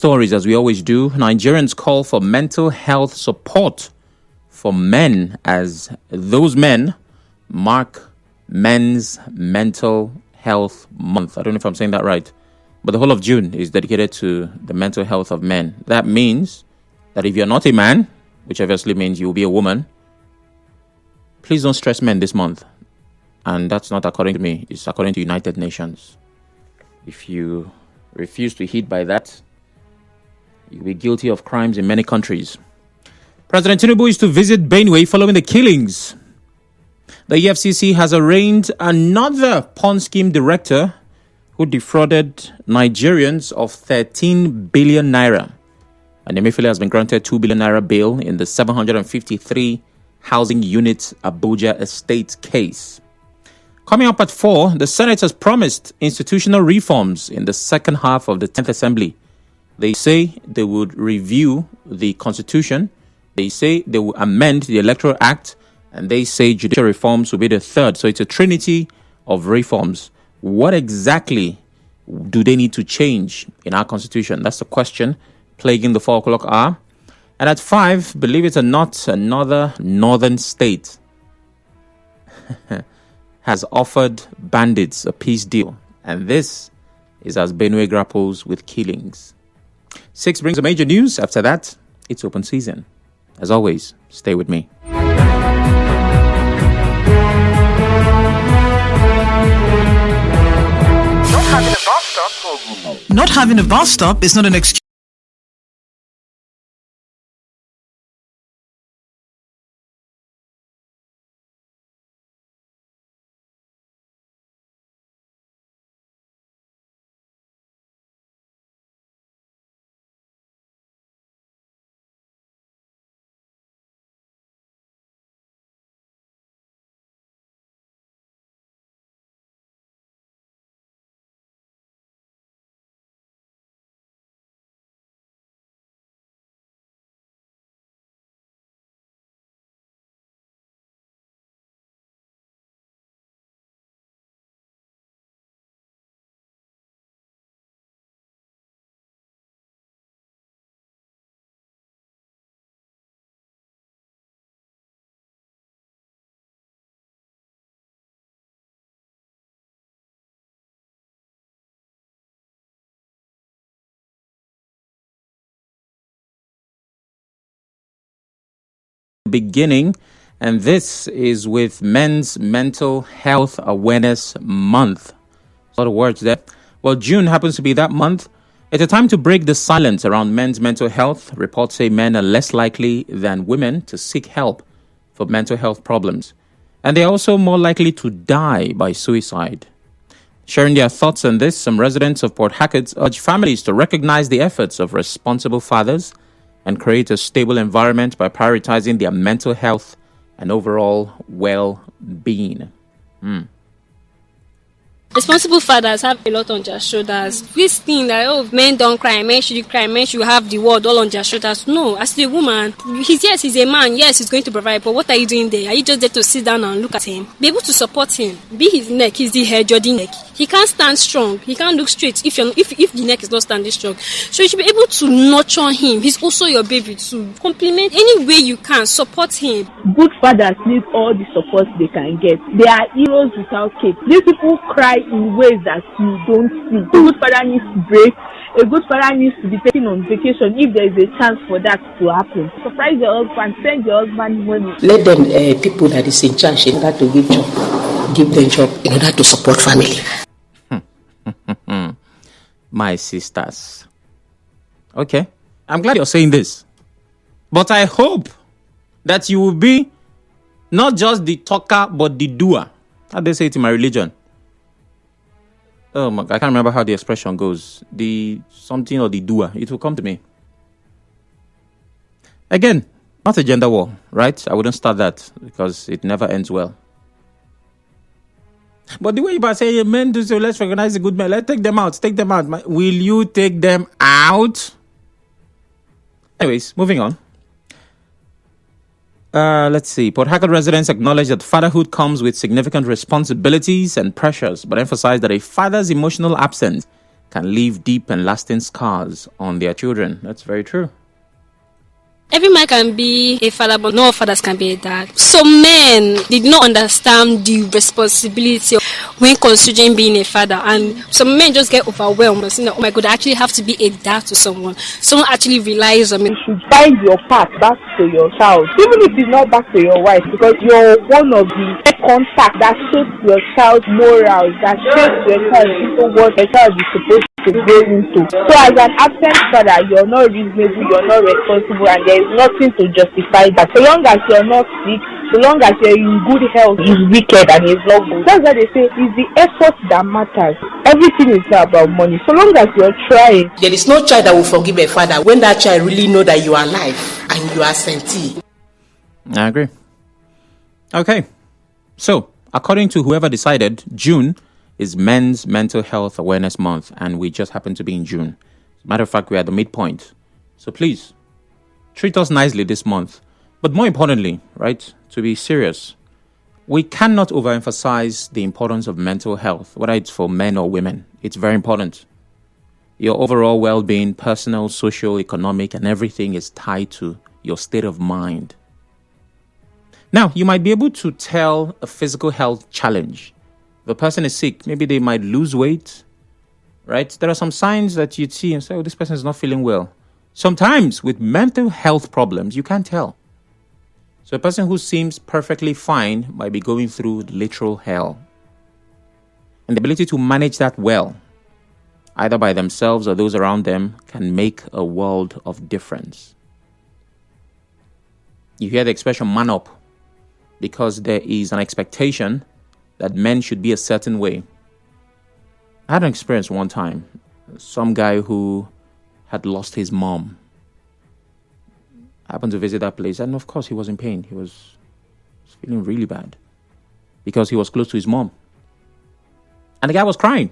Stories, as we always do. Nigerians call for mental health support for men as those men mark Men's Mental Health Month. I don't know if I'm saying that right, but the whole of June is dedicated to the mental health of men. That means that if you're not a man, which obviously means you'll be a woman, please don't stress men this month. And that's not according to me, it's according to United Nations. If you refuse to heed by that, you'll be guilty of crimes in many countries. President Tinubu is to visit Benue following the killings. The EFCC has arraigned another pawn scheme director who defrauded Nigerians of 13 billion naira. And Emefiele has been granted 2 billion naira bail in the 753 housing unit Abuja estate case. Coming up at 4, the Senate has promised institutional reforms in the second half of the 10th Assembly. They say they would review the Constitution. They say they will amend the Electoral Act. And they say judicial reforms will be the third. So it's a trinity of reforms. What exactly do they need to change in our Constitution? That's the question plaguing the 4 o'clock hour. And at 5, believe it or not, another northern state has offered bandits a peace deal. And this is as Benue grapples with killings. 6 brings the major news. After that, it's open season. As always, stay with me. Not having a bus stop is not an excuse. Beginning, and this is with Men's Mental Health Awareness Month. A lot of words there. Well, June happens to be that month. It's a time to break the silence around men's mental health. Reports say men are less likely than women to seek help for mental health problems, and they're also more likely to die by suicide. Sharing their thoughts on this, some residents of Port Harcourt urge families to recognize the efforts of responsible fathers and create a stable environment by prioritizing their mental health and overall well-being. Responsible fathers have a lot on their shoulders. This thing that, men don't cry, men should cry, men should have the world all on their shoulders. No, as a woman, he's a man, yes, he's going to provide, but what are you doing there? Are you just there to sit down and look at him? Be able to support him. Be his neck, he's the head, you're the neck. He can't stand strong, he can't look straight if the neck is not standing strong. So you should be able to nurture him. He's also your baby too. Compliment any way you can, support him. Good fathers need all the support they can get. They are heroes without cape. These people cry in ways that you don't see. A good father needs to break. A good father needs to be taken on vacation if there is a chance for that to happen. Surprise your husband, send your husband money. Let them people that is in charge in order to give them job in order to support family. My sisters. Okay, I'm glad you're saying this, but I hope that you will be not just the talker but the doer. How they say it in my religion. Oh my God, I can't remember how the expression goes. The something or the doer. It will come to me. Again, not a gender war, right? I wouldn't start that because it never ends well. But the way you say men do so, let's recognize the good men. Let's take them out. Take them out. Will you take them out? Anyways, moving on. Let's see. Port Harcourt residents acknowledge that fatherhood comes with significant responsibilities and pressures, but emphasize that a father's emotional absence can leave deep and lasting scars on their children. That's very true. Every man can be a father, but not all fathers can be a dad. Some men did not understand the responsibility when considering being a father, and some men just get overwhelmed and saying that, oh my God, I actually have to be a dad to someone. Someone actually relies on me. You should find your path back to your child, even if it's not back to your wife, because you're one of the contact that shapes your child's morals, that shapes your child into what your child is supposed to go into. So as an absent father, you're not reasonable, you're not responsible, and there is nothing to justify that. So long as you're not sick, so long as you're in good health, is wicked and is not good. That's why they say it's the effort that matters. Everything is not about money. So long as you're trying. There is no child that will forgive a father when that child really know that you are alive and you are sentee. I agree. Okay. So, according to whoever decided, June is Men's Mental Health Awareness Month, and we just happen to be in June. As a matter of fact, we're at the midpoint. So please, treat us nicely this month. But more importantly, right, to be serious, we cannot overemphasize the importance of mental health, whether it's for men or women. It's very important. Your overall well-being, personal, social, economic, and everything is tied to your state of mind. Now, you might be able to tell a physical health challenge. The person is sick, maybe they might lose weight, right? There are some signs that you'd see and say, oh, this person is not feeling well. Sometimes with mental health problems, you can't tell. So a person who seems perfectly fine might be going through literal hell. And the ability to manage that well, either by themselves or those around them, can make a world of difference. You hear the expression man up because there is an expectation that men should be a certain way. I had an experience one time. Some guy who had lost his mom. I happened to visit that place, and of course he was in pain. He was feeling really bad because he was close to his mom. And the guy was crying.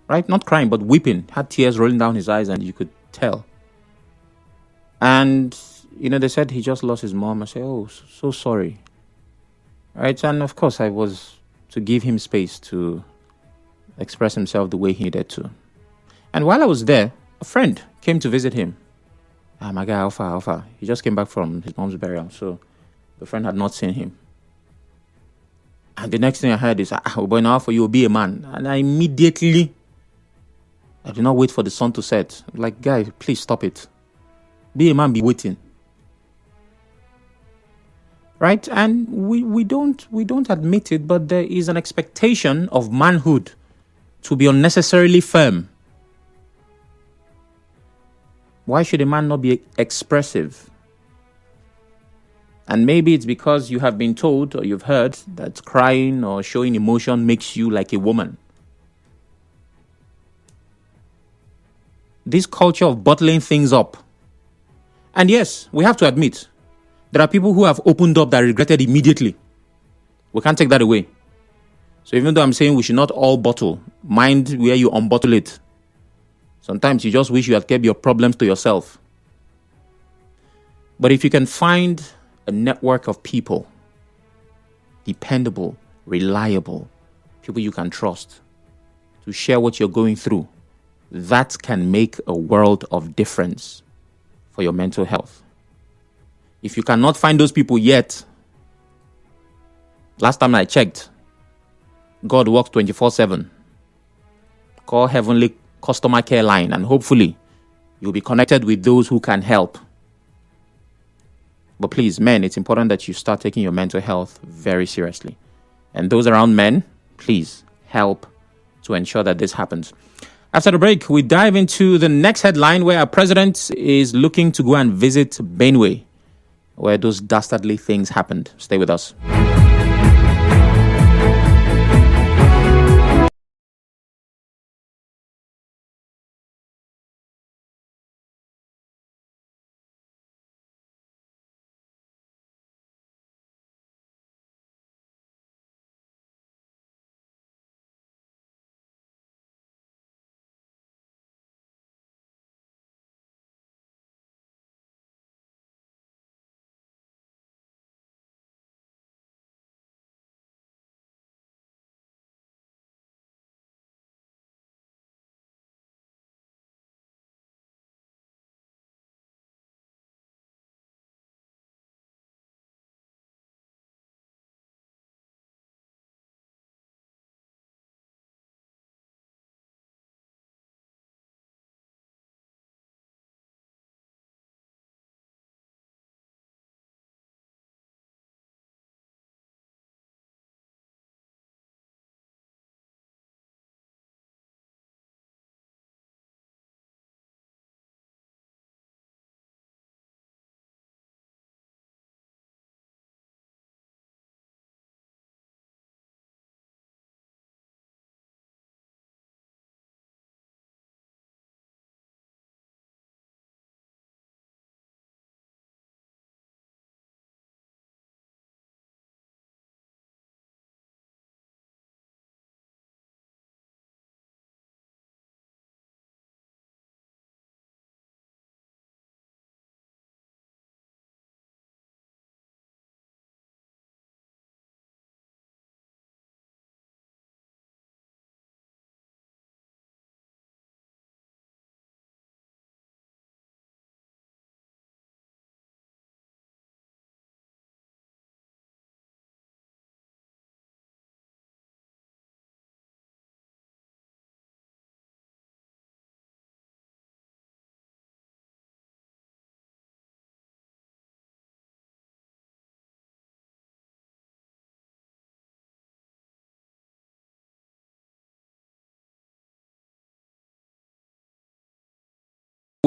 Right? Not crying, but weeping. Had tears rolling down his eyes, and you could tell. And, they said he just lost his mom. I said, oh, so sorry. Right? And of course, I was to give him space to express himself the way he needed to. And while I was there, a friend came to visit him. My guy, Alpha. He just came back from his mom's burial, so the friend had not seen him. And the next thing I heard is, boy, now for you will be a man. And I did not wait for the sun to set. Like, guy, please stop it. Be a man, be waiting. Right? And we don't admit it, but there is an expectation of manhood to be unnecessarily firm. Why should a man not be expressive? And maybe it's because you have been told or you've heard that crying or showing emotion makes you like a woman. This culture of bottling things up. And yes, we have to admit, there are people who have opened up that regretted immediately. We can't take that away. So even though I'm saying we should not all bottle, mind where you unbottle it. Sometimes you just wish you had kept your problems to yourself. But if you can find a network of people, dependable, reliable, people you can trust, to share what you're going through, that can make a world of difference for your mental health. If you cannot find those people yet, last time I checked, God works 24/7. Call Heavenly Customer Care Line and hopefully you'll be connected with those who can help. But please, men, it's important that you start taking your mental health very seriously. And those around men, please help to ensure that this happens. After the break, we dive into the next headline where our president is looking to go and visit Benue, where those dastardly things happened. Stay with us.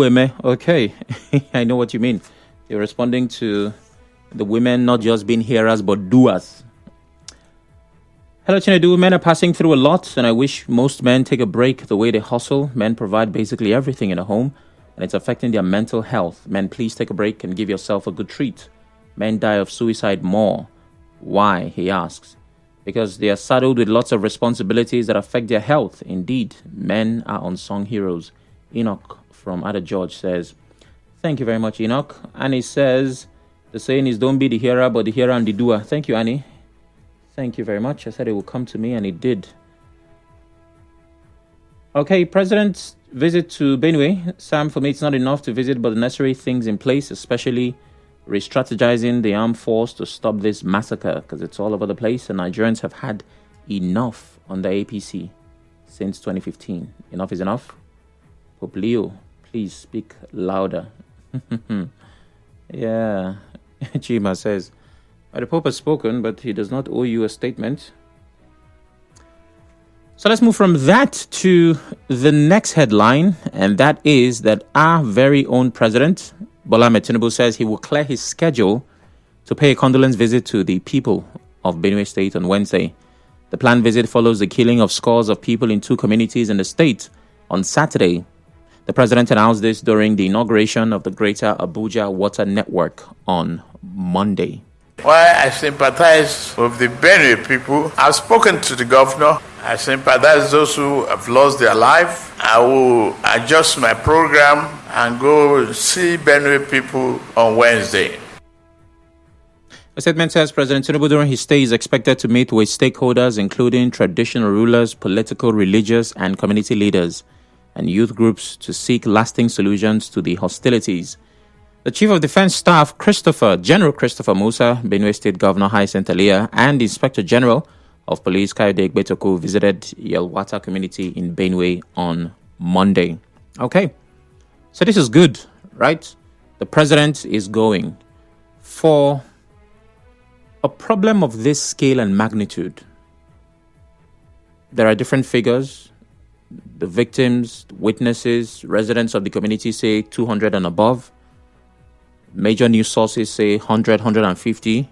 Chukweme. Okay, I know what you mean. You're responding to the women not just being hearers but doers. Hello, Tinubu. Men are passing through a lot, and I wish most men take a break the way they hustle. Men provide basically everything in a home, and it's affecting their mental health. Men, please take a break and give yourself a good treat. Men die of suicide more. Why, he asks. Because they are saddled with lots of responsibilities that affect their health. Indeed, men are unsung heroes. Enoch from Ada George says, thank you very much, Enoch. Annie says, the saying is don't be the hearer, but the hearer and the doer. Thank you, Annie. Thank you very much. I said it will come to me, and it did. Okay, President's visit to Benue. Sam, for me, it's not enough to visit, but the necessary things in place, especially re-strategizing the armed force to stop this massacre, because it's all over the place, and Nigerians have had enough under APC since 2015. Enough is enough. Pope Leo, please speak louder. Yeah, Chima says, the Pope has spoken, but he does not owe you a statement. So let's move from that to the next headline, and that is that our very own president, Bola Ahmed Tinubu, says he will clear his schedule to pay a condolence visit to the people of Benue State on Wednesday. The planned visit follows the killing of scores of people in 2 communities in the state on Saturday. The president announced this during the inauguration of the Greater Abuja Water Network on Monday. Why I sympathize with the Benue people. I've spoken to the governor. I sympathize those who have lost their life. I will adjust my program and go see Benue people on Wednesday. A statement says President Tinubu during his stay is expected to meet with stakeholders, including traditional rulers, political, religious, and community leaders, and youth groups to seek lasting solutions to the hostilities. The Chief of Defense Staff, General Christopher Musa, Benue State Governor Hyacinth Alia, and the Inspector General of Police Kayode Egbetoko visited Yelwata community in Benue on Monday. Okay, so this is good, right? The president is going. For a problem of this scale and magnitude, there are different figures. The victims, witnesses, residents of the community say 200 and above. Major news sources say 100, 150.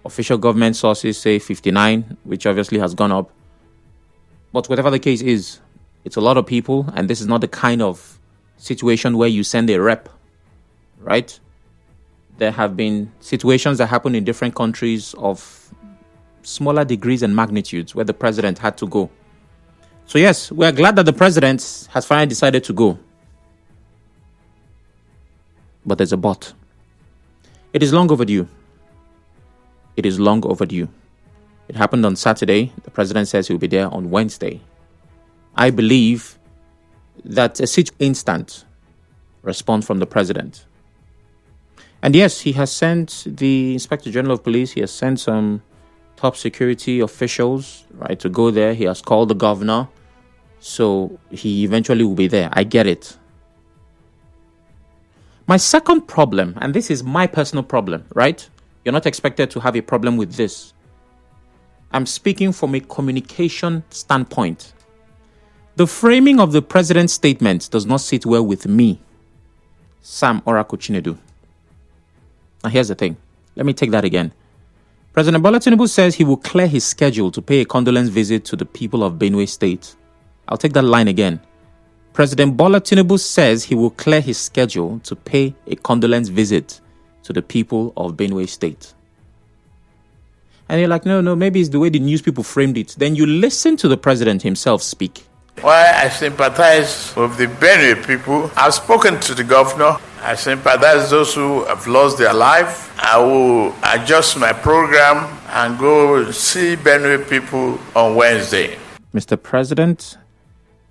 Official government sources say 59, which obviously has gone up. But whatever the case is, it's a lot of people, and this is not the kind of situation where you send a rep, right? There have been situations that happen in different countries of smaller degrees and magnitudes where the president had to go. So yes, we're glad that the president has finally decided to go. But there's a but. It is long overdue. It is long overdue. It happened on Saturday. The president says he'll be there on Wednesday. I believe that a instant response from the president. And yes, he has sent the Inspector General of Police, he has sent some top security officials, right, to go there. He has called the governor. So he eventually will be there. I get it. My second problem, and this is my personal problem, right? You're not expected to have a problem with this. I'm speaking from a communication standpoint. The framing of the president's statement does not sit well with me, Sam Oraku Chinedu. Now here's the thing. Let me take that again. President Bola Tinubu says he will clear his schedule to pay a condolence visit to the people of Benue State. I'll take that line again. President Bola Tinubu says he will clear his schedule to pay a condolence visit to the people of Benue State. And you're like, no, maybe it's the way the news people framed it. Then you listen to the president himself speak. Why I sympathize with the Benue people. I've spoken to the governor. I sympathize those who have lost their life. I will adjust my program and go see Benue people on Wednesday. Mr. President,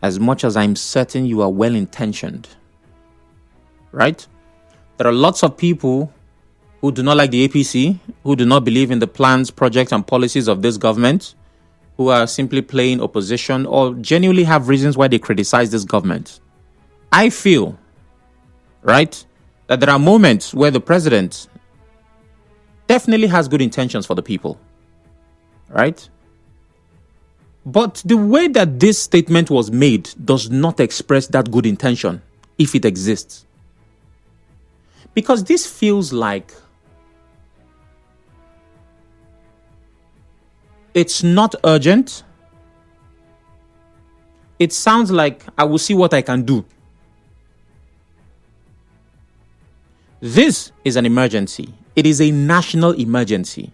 as much as I'm certain you are well-intentioned, right? There are lots of people who do not like the APC, who do not believe in the plans, projects, and policies of this government, who are simply playing opposition or genuinely have reasons why they criticize this government. I feel, right, that there are moments where the president definitely has good intentions for the people, right? But the way that this statement was made does not express that good intention, if it exists. Because this feels like it's not urgent. It sounds like I will see what I can do. This is an emergency. It is a national emergency.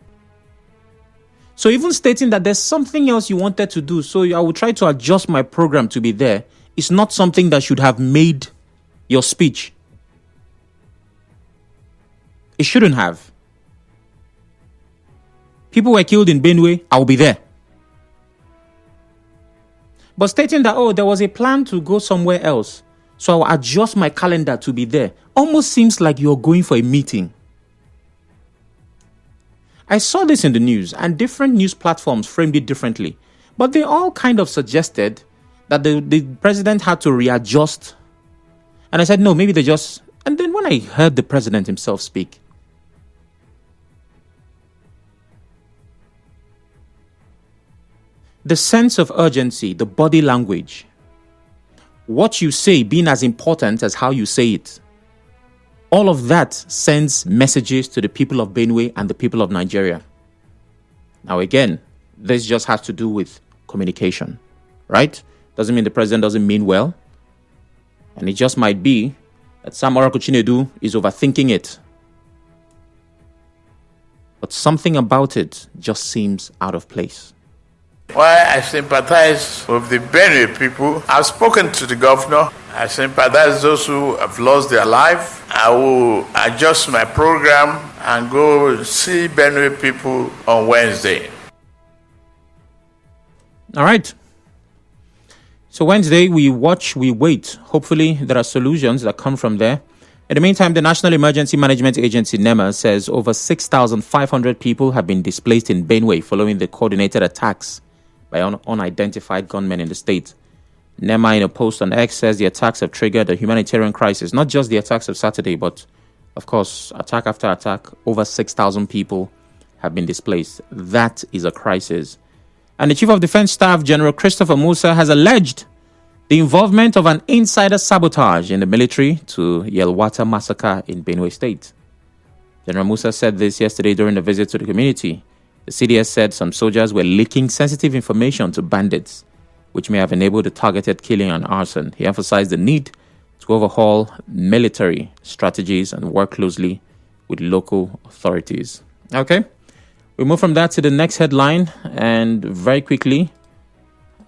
So even stating that there's something else you wanted to do, so I will try to adjust my program to be there, is not something that should have made your speech. It shouldn't have. People were killed in Benue, I will be there. But stating that, there was a plan to go somewhere else, so I'll adjust my calendar to be there, almost seems like you're going for a meeting. I saw this in the news, and different news platforms framed it differently. But they all kind of suggested that the president had to readjust. And I said, no, maybe they just... And then when I heard the president himself speak, the sense of urgency, the body language, what you say being as important as how you say it, all of that sends messages to the people of Benue and the people of Nigeria. Now again, this just has to do with communication, right? Doesn't mean the president doesn't mean well. And it just might be that Sam Orakuchinedu is overthinking it. But something about it just seems out of place. Why I sympathize with the Benue people. I've spoken to the governor. I sympathize those who have lost their life. I will adjust my program and go see Benue people on Wednesday. All right. So Wednesday, we watch, we wait. Hopefully, there are solutions that come from there. In the meantime, the National Emergency Management Agency, NEMA, says over 6,500 people have been displaced in Benue following the coordinated attacks by unidentified gunmen in the state. NEMA, in a post on X, says the attacks have triggered a humanitarian crisis. Not just the attacks of Saturday, but, of course, attack after attack. Over 6,000 people have been displaced. That is a crisis. And the Chief of Defense Staff, General Christopher Musa, has alleged the involvement of an insider sabotage in the military to Yelwata massacre in Benue State. General Musa said this yesterday during a visit to the community. The CDS said some soldiers were leaking sensitive information to bandits, which may have enabled the targeted killing and arson. He emphasized the need to overhaul military strategies and work closely with local authorities. Okay, we move from that to the next headline, and very quickly,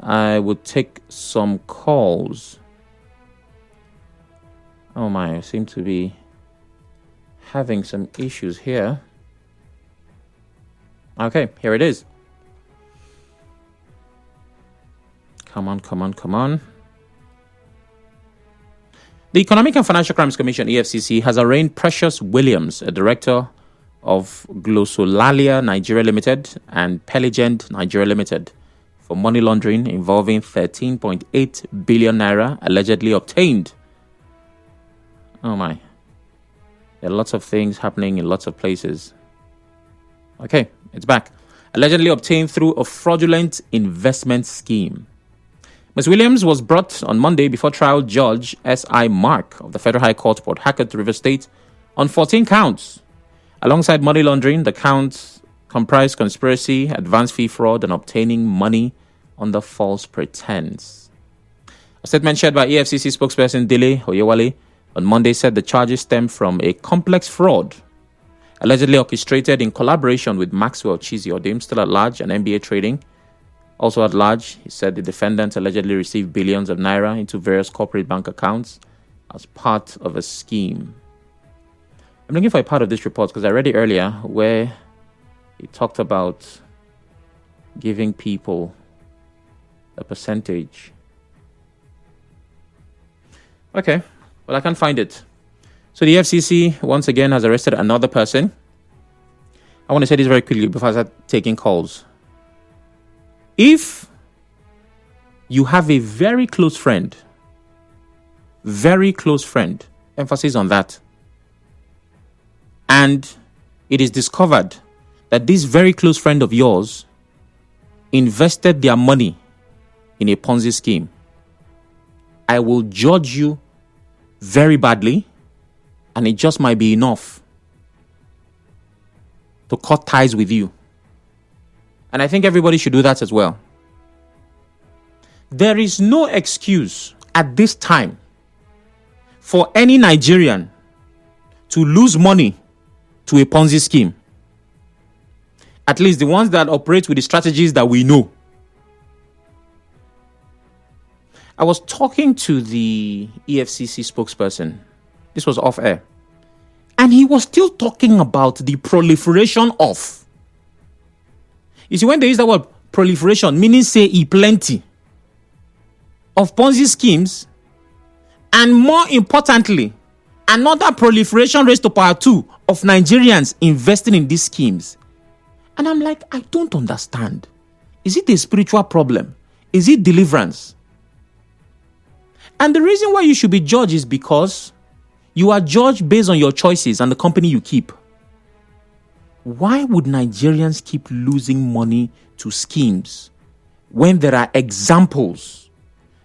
I will take some calls. Oh my, I seem to be having some issues here. Okay, here it is. Come on. The Economic and Financial Crimes Commission, EFCC, has arraigned Precious Williams, a director of Glossolalia Nigeria Limited and Peligend Nigeria Limited, for money laundering involving 13.8 billion naira allegedly obtained. Oh my. There are lots of things happening in lots of places. Okay, it's back. Allegedly obtained through a fraudulent investment scheme. Ms. Williams was brought on Monday before trial judge S.I. Mark of the Federal High Court, Port Harcourt, River State, on 14 counts. Alongside money laundering, the counts comprised conspiracy, advance fee fraud, and obtaining money under false pretense. A statement shared by EFCC spokesperson Dele Oyewale on Monday said the charges stem from a complex fraud allegedly orchestrated in collaboration with Maxwell Chizi-Odim, still at large, and MBA Trading. Also at large, he said the defendants allegedly received billions of naira into various corporate bank accounts as part of a scheme. I'm looking for a part of this report because I read it earlier where he talked about giving people a percentage. Okay, well, I can't find it. So the FCC, once again, has arrested another person. I want to say this very quickly before I start taking calls. If you have a very close friend, emphasis on that, and it is discovered that this very close friend of yours invested their money in a Ponzi scheme, I will judge you very badly and it just might be enough to cut ties with you. And I think everybody should do that as well. There is no excuse at this time for any Nigerian to lose money to a Ponzi scheme. At least the ones that operate with the strategies that we know. I was talking to the EFCC spokesperson. This was off air. And he was still talking about the proliferation of. You see, when they use that word proliferation, meaning say plenty of Ponzi schemes, and more importantly, another proliferation raised to power 2 of Nigerians investing in these schemes. And I'm like, I don't understand. Is it a spiritual problem? Is it deliverance? And the reason why you should be judged is because you are judged based on your choices and the company you keep. Why would Nigerians keep losing money to schemes when there are examples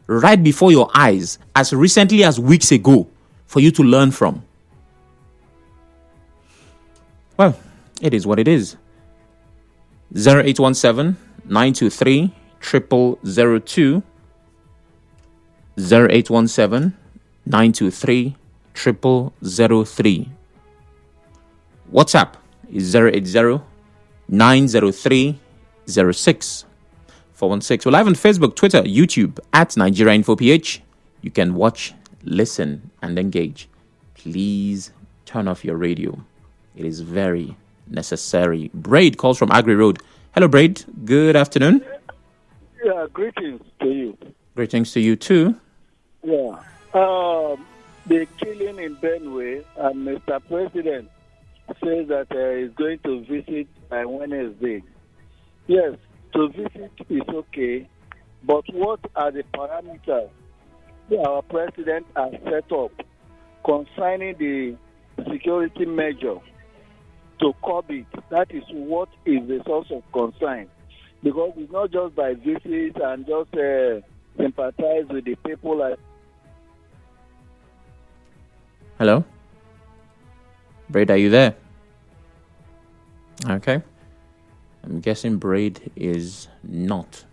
right before your eyes as recently as weeks ago for you to learn from? Well, it is what it is. 0817 923 0002 0817 923 0003. WhatsApp is 080 903 06 416. We're live on Facebook, Twitter, YouTube at Nigeria Info PH. You can watch, listen, and engage. Please turn off your radio. It is very necessary. Braid calls from Agri Road. Hello, Braid. Good afternoon. Yeah, greetings to you. Greetings to you too. Yeah. The killing in Benue, and Mr. President says that he's going to visit by Wednesday. Yes, to visit is okay, but what are the parameters that our president has set up concerning the security measure to curb it? That is what is the source of concern, because it's not just by visits and just sympathize with the people. Hello? Braid, are you there? Okay. I'm guessing Braid is not.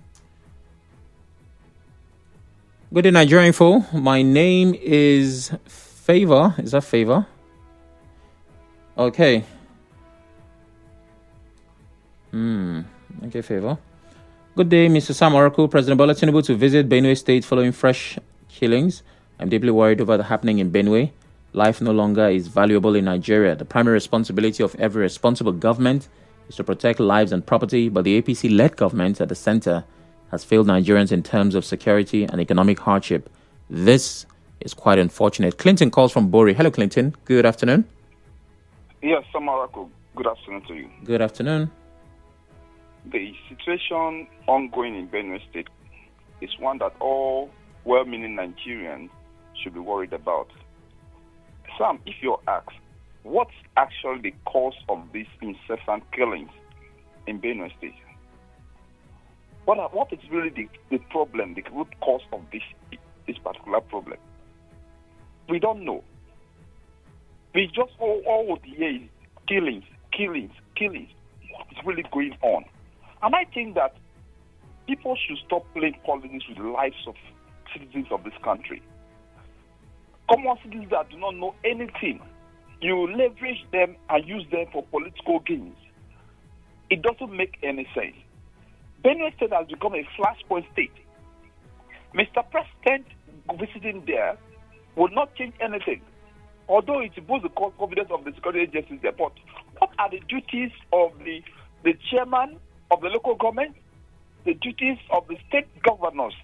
Good day, Nigeria Info. My name is Favor. Is that Favor? Okay. Okay, Favor. Good day, Mr. Sam Oracle. President Bola Tinubu to visit Benue State following fresh killings. I'm deeply worried over the happening in Benue. Life no longer is valuable in Nigeria. The primary responsibility of every responsible government is to protect lives and property, but the APC-led government at the center has failed Nigerians in terms of security and economic hardship. This is quite unfortunate. Clinton calls from Bori. Hello, Clinton. Good afternoon. Yes, Sam Oracle. Good afternoon to you. Good afternoon. The situation ongoing in Benue State is one that all well-meaning Nigerians should be worried about. Sam, if you're asked, what's actually the cause of these incessant killings in Benue State? What is really the problem, the root cause of this particular problem? We don't know. We just all the years killings. What is really going on? And I think that people should stop playing politics with the lives of citizens of this country. Common citizens that do not know anything, you leverage them and use them for political gains. It doesn't make any sense. Benue State has become a flashpoint state. Mr. President visiting there will not change anything, although it boosts the confidence of the security agencies there. But what are the duties of the chairman of the local government, the duties of the state governors?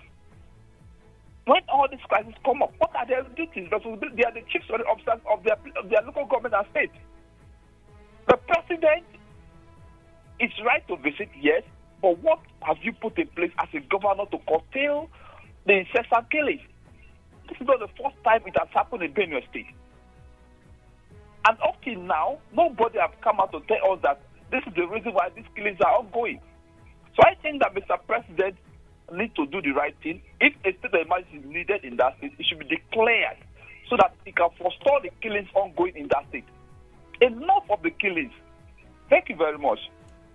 When all these crises come up, what are their duties? They are the chief officers of their local government and state. The president is right to visit, yes, but what have you put in place as a governor to curtail the incessant killings? This is not the first time it has happened in Benue State. And up till now, nobody has come out to tell us that this is the reason why these killings are ongoing. So I think that Mr. President need to do the right thing. If a state of emergency is needed in that state, it should be declared so that he can forestall the killings ongoing in that state. Enough of the killings. Thank you very much.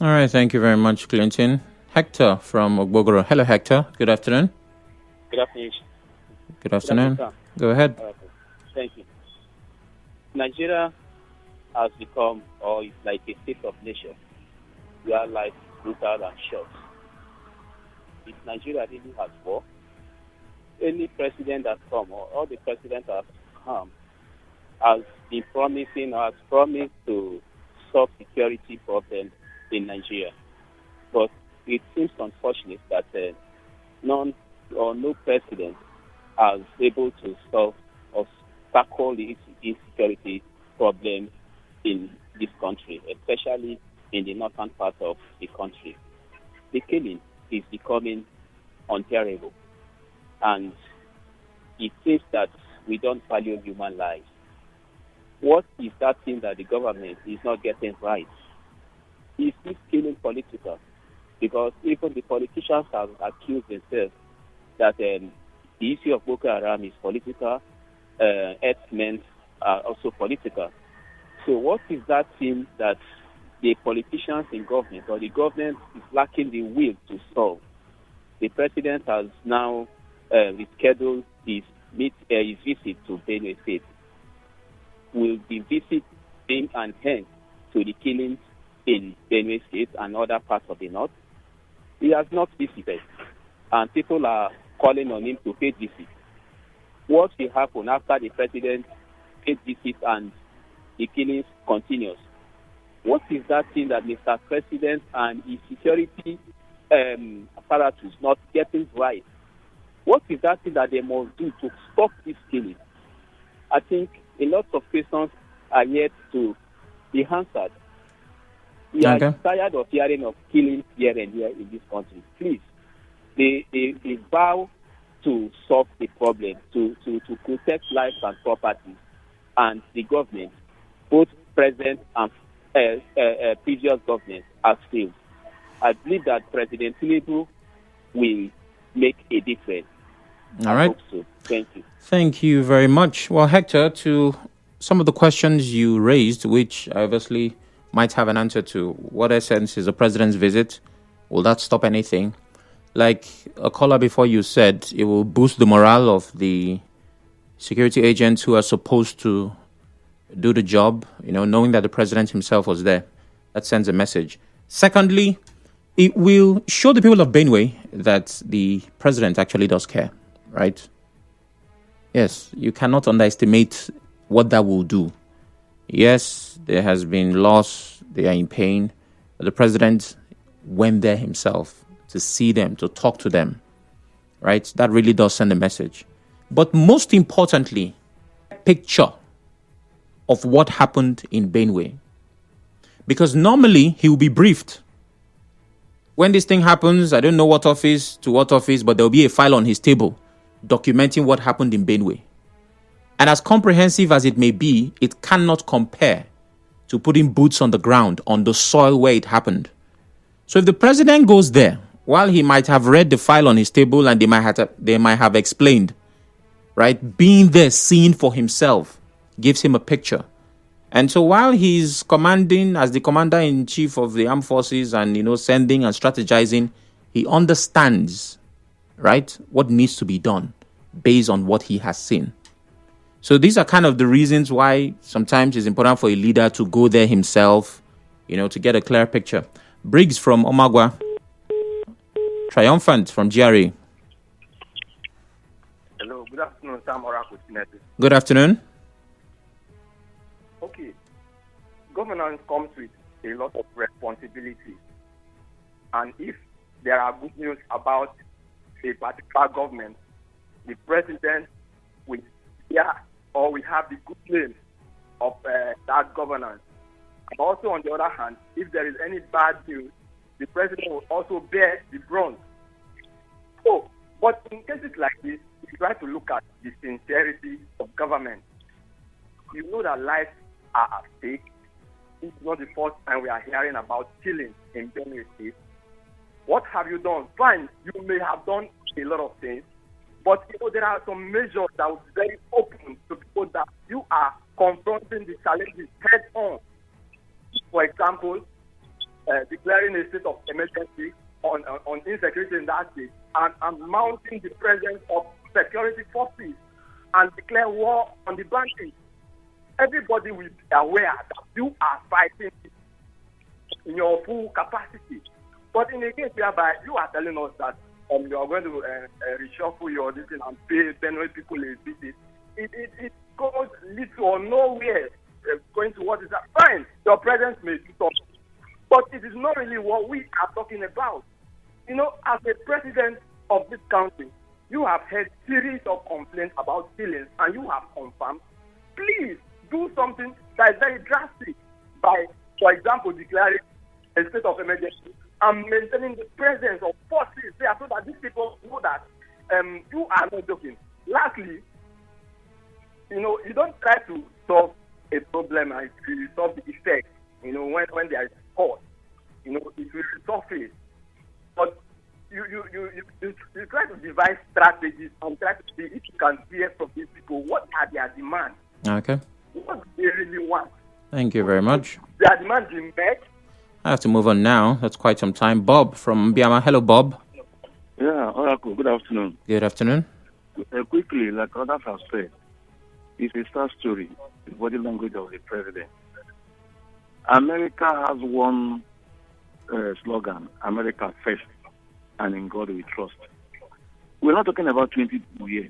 All right, thank you very much, Clinton. Hector from Ogbogoro. Hello, Hector. Good afternoon. Good afternoon. Good afternoon. Go ahead. Thank you. Nigeria has become, or is like a state of nation where life is brutal and short. If Nigeria really has war, any president that come, or all the presidents that have come, has been promising or has promised to solve security problems in Nigeria. But it seems unfortunate that no president is able to solve or tackle the insecurity problem in this country, especially in the northern part of the country. The killing is becoming unbearable, and it seems that we don't value human lives. What is that thing that the government is not getting right? Is this killing political? Because even the politicians have accused themselves that the issue of Boko Haram is political, herdsmen are also political. So what is that thing that the politicians in government or the government is lacking the will to solve? The president has now rescheduled his visit to Benue State. Will the visit bring an end to the killings in Benue State and other parts of the north? He has not visited, and people are calling on him to pay visit. What will happen after the president pays visit and the killings continues? What is that thing that Mr. President and his security apparatus not getting right? What is that thing that they must do to stop this killing? I think a lot of questions are yet to be answered. We are tired of hearing of killings here and here in this country. Please, they vow to solve the problem, to protect lives and property, and the government, both present and previous governments, have failed. I believe that President Tinubu will make a difference. All right. I hope so. Thank you. Thank you very much. Well, Hector, to some of the questions you raised, which I obviously might have an answer to. What essence is the president's visit? Will that stop anything? Like a caller before you said, it will boost the morale of the security agents who are supposed to do the job, knowing that the president himself was there. That sends a message. Secondly, it will show the people of Benue that the president actually does care, right? Yes, you cannot underestimate what that will do. Yes, there has been loss, they are in pain, but the president went there himself to see them, to talk to them, right? That really does send a message. But most importantly, a picture of what happened in Benue. Because normally he will be briefed. When this thing happens, I don't know what office to what office, but there will be a file on his table documenting what happened in Benue. And as comprehensive as it may be, it cannot compare to putting boots on the ground, on the soil where it happened. So if the president goes there, while he might have read the file on his table and they might have explained, right, being there, seeing for himself, gives him a picture. And so while he's commanding as the commander-in-chief of the armed forces and, sending and strategizing, he understands, right, what needs to be done based on what he has seen. So these are kind of the reasons why sometimes it's important for a leader to go there himself, to get a clear picture. Briggs from Omagwa. Triumphant from GRA. Hello, good afternoon, Sam Oracle. Good afternoon. Okay, governance comes with a lot of responsibility. And if there are good news about a particular government, the president will we have the good name of that governance. And also, on the other hand, if there is any bad news, the president will also bear the brunt. So, but in cases like this, we try to look at the sincerity of government. You know that lives are at stake. It's not the first time we are hearing about killings in Benue State. What have you done? Fine, you may have done a lot of things, But there are some measures that would be very open to people that you are confronting the challenges head on. For example, declaring a state of emergency on insecurity in that state and mounting the presence of security forces and declare war on the bandits. Everybody will be aware that you are fighting in your full capacity. But in a case whereby you are telling us that you are going to reshuffle your decision and pay Benue people a visit, it goes little or nowhere going to what is that. Fine, your presence may do something, but it is not really what we are talking about. As a president of this country, you have heard series of complaints about killings, and you have confirmed. Please do something that is very drastic by, for example, declaring a state of emergency and maintaining the presence of forces there so that these people know that you are not joking. Lastly, you don't try to solve a problem and you solve the effect. When there is cause, it will resurface. But you try to devise strategies and try to see if you can hear from these people what are their demands. Okay. What do they really want? Thank you very much. Their demands being met. I have to move on now. That's quite some time. Bob from Mbiama. Hello, Bob. Yeah, Oracle. Good afternoon. Good afternoon. Quickly, like others have said, it's a sad story, the body language of the president. America has one slogan, America first, and in God we trust. We're not talking about 20 people here,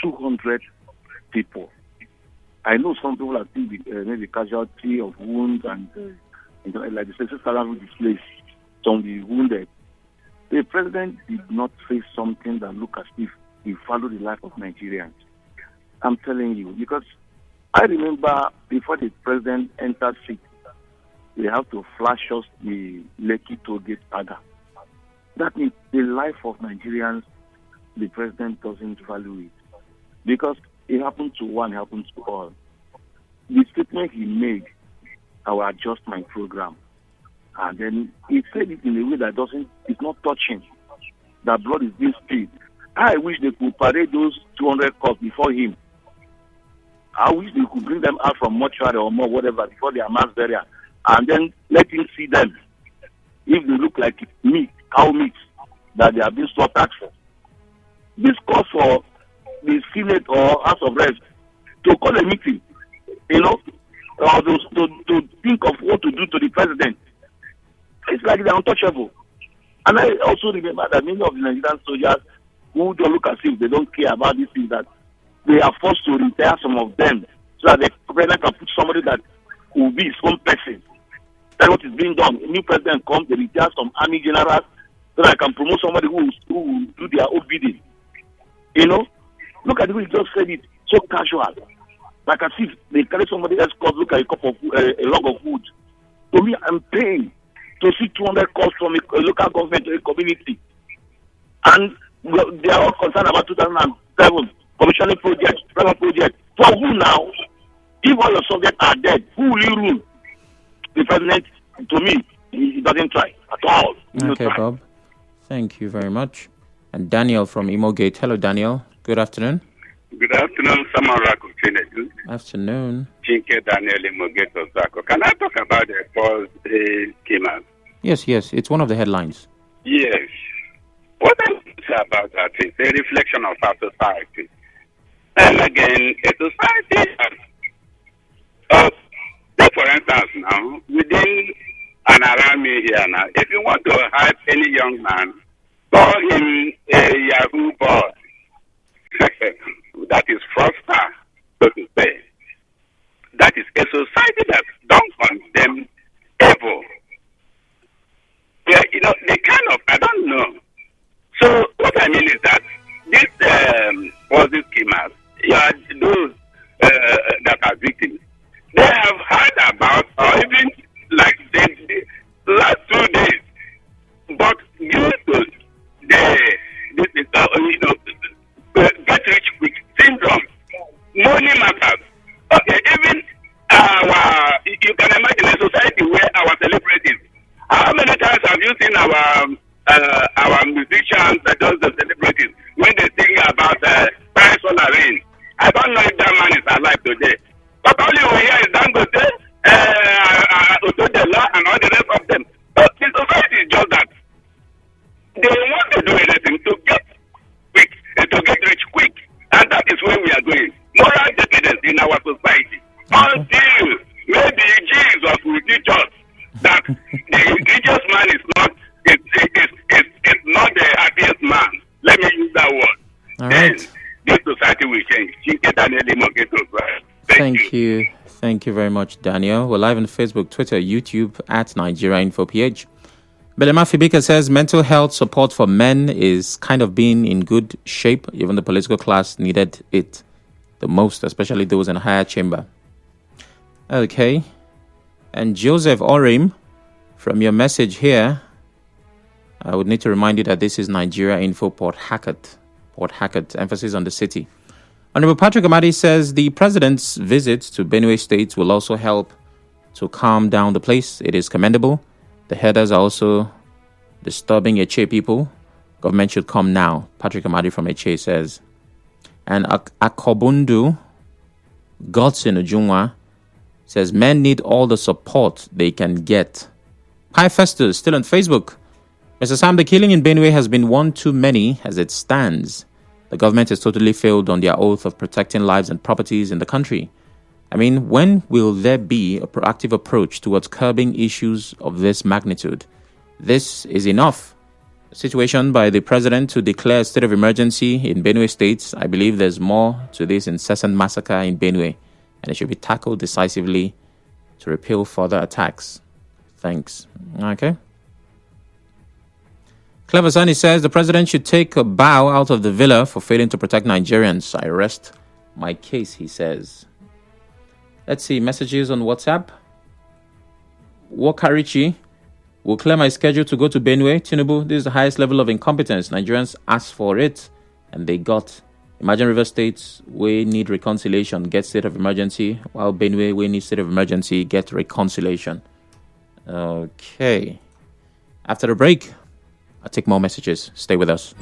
200 people. I know some people are still maybe casualty of wounds and like the census around this place, some be wounded. The president did not say something that look as if he followed the life of Nigerians. I'm telling you, because I remember before the president entered seat, they have to flash us the Lekki toll gate saga. That means the life of Nigerians, the president doesn't value it. Because it happened to one, it happened to all. The statement he made, I will adjust my program. And then he said it in a way that it's not touching. That blood is being spilled. I wish they could parade those 200 cops before him. I wish they could bring them out from mortuary or more, whatever, before their mass burial. And then let him see them. If they look like meat, cow meat, that they have been slaughtered for. This calls for the Senate or House of Reps to call a meeting, or to think of what to do to the president. It's like they're untouchable. And I also remember that many of the Nigerian soldiers who don't look as if they don't care about these things, that they are forced to retire some of them so that the president can put somebody that will be his own person. That's what is being done. A new president comes, they retire some army generals so that I can promote somebody who will do their own bidding. Look at the way he just said it, so casual. Like as if they carry somebody else's cause, look at a log of wood. To me, I'm paying to see 200 calls from a local government to a community. And they are all concerned about 2007 commissioning project, private project. For who now? If all your subjects are dead, who will you rule? The president, to me, he doesn't try at all. Okay, Bob. Thank you very much. And Daniel from Imogate. Hello, Daniel. Good afternoon. Good afternoon, Samaraku Chinedu. Afternoon. Chinke Daniel Imogate Osako. Can I talk about the Ponzi schemers? Yes. It's one of the headlines. Yes. What I say about that is a reflection of our society. And again, a society has, take for instance now, within and around me here now, if you want to hype any young man, call him a Yahoo boy. That is fraudster, so to say. That is a society that don't condemn evil. Yeah, the kind of, I don't know. So what I mean is that these Ponzi schemers, those that are victims, they have heard about, or even like the last 2 days, but due to get rich quick syndrome, money matters. Okay, even you can imagine a society where our celebrities, how many times have you seen our musicians, those celebrities, when they sing about Thank you very much, Daniel. We're live on Facebook, Twitter, YouTube at Nigeria Info PH. Belema Fibika says mental health support for men is kind of being in good shape. Even the political class needed it the most, especially those in a higher chamber. Okay. And Joseph Orim, from your message here, I would need to remind you that this is Nigeria Info Port Harcourt. Port Harcourt, emphasis on the city. Honorable Patrick Amadi says the president's visit to Benue State will also help to calm down the place. It is commendable. The headers are also disturbing Eche people. Government should come now. Patrick Amadi from Eche says. And Akobundu Godson Ujunwa says men need all the support they can get. Pi Festus still on Facebook. Mr. Sam, the killing in Benue has been one too many as it stands. The government has totally failed on their oath of protecting lives and properties in the country. I mean, when will there be a proactive approach towards curbing issues of this magnitude? This is enough. A situation by the president to declare a state of emergency in Benue State. I believe there's more to this incessant massacre in Benue, and it should be tackled decisively to repel further attacks. Thanks. Okay. Clever Sunny says the president should take a bow out of the villa for failing to protect Nigerians. I rest my case, he says. Let's see, messages on WhatsApp. Wakarichi will clear my schedule to go to Benue. Tinubu, this is the highest level of incompetence. Nigerians asked for it, and they got. Imagine River States, we need reconciliation, get state of emergency, while Benue, we need state of emergency, get reconciliation. Okay. After the break, I'll take more messages. Stay with us.